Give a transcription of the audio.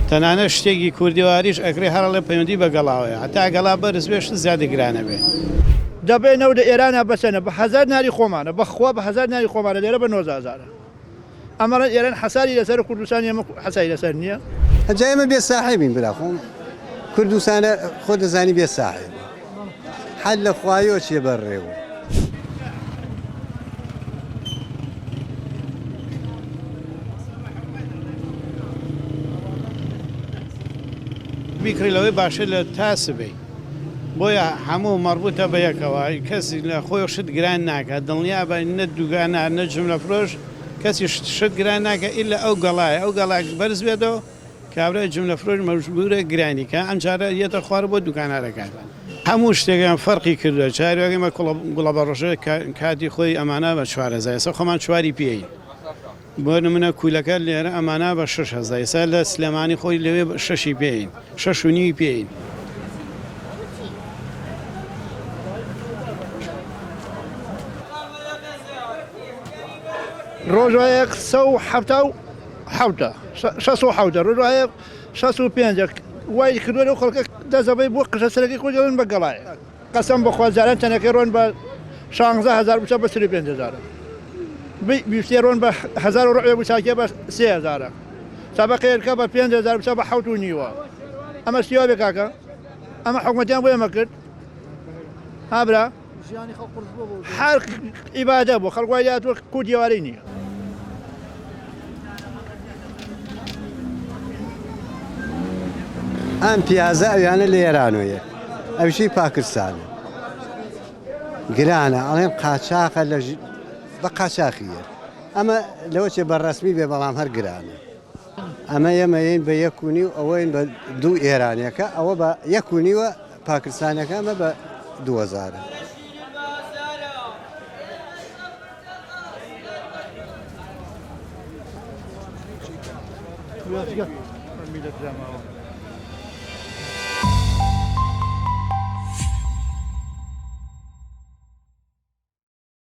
تەنانە شتێکی کوردیواریش ئەکرێ هەر لە پەیوەندی بە گەڵاوەیە هەتا گەڵا بەرز بێشت زیادە گرانە بێ دەبێنەوە لە ئێرانە بەسەنە بە 1000 ناری خۆمانە بەخوا بە 1000 ناری خۆمانە لێرە بە 9000 ئەمەڵەن ئێران حەساری لەسەر کوردستانی ئەمە حەساری لەسەر نییە هەجا ئێمە بێ ساحیبین براخۆم کوردستانە خۆ دەزانی بێ ساحیب حەل لە خوایەوە چێ بەڕێوە بیکڕیلەوەی باشە لە تاسبێ بۆیە هەموو مەڕبوتە بە یەکەوە کەسی لە خۆی شت گران ناکات دڵنیا بە نە دوگانە نە جملە فرۆش کەسی شت گران ناکە ئیلا ئەو گەڵایە ئەو گەڵاک بەرز بێتەوە کابرای جملە فرۆش مەجبورە گرانی کە ئەم جارە یەتە خوارد بۆ دوکانارەکان هەموو شتێکیان فەرقی کردووە چاروێگەمە گوڵە بەڕۆژە کاتی خۆی ئەمانە بە 4000 ئێستا خۆمان چواری پێی بۆ نمونە کولەکە لێرە ئەمانە بە 6000 ئێستا لە سلێمانی خۆی لەوێ 6 پێین 6.5 پێین ڕۆژوایەک 670 ڕۆژوایە 65 وای کردووە لەو خەڵکە دەزەبەی بۆ قشە سەرەکەی خۆیان بە گەڵایە قەسەم بەخوا جاران تەنەکەی ڕۆن بە 16000 بچە بە 35,000 بیشتێ ڕۆن بە 1000 ڕۆژێ بچاکێ بە 3000 سابقەیەکە بە 5000 بچە بە 7.5 ئەمە سیوا بێ کاکە ئەمە حکوومەتیان بۆ ئێمە کرد هابرا هەر ئیبادە بۆ خەڵک وای دەهاتووە کوردیواری نییە ئەم پیازە ئەویانە لە ئێرانۆیە ئەوشی پاکستانە گرانە ئەڵێن قاچاقە بە قاچاقیە ئەمە لەوە چێ بەڕەسمی بێ بەڵام هەر گرانە ئەمە ئێمەین بە 1.5 ئەوەین بە 2 ئێرانیەکە ئەوە بە 1.5 پاکستانەکە ئەمە بە 2000 millet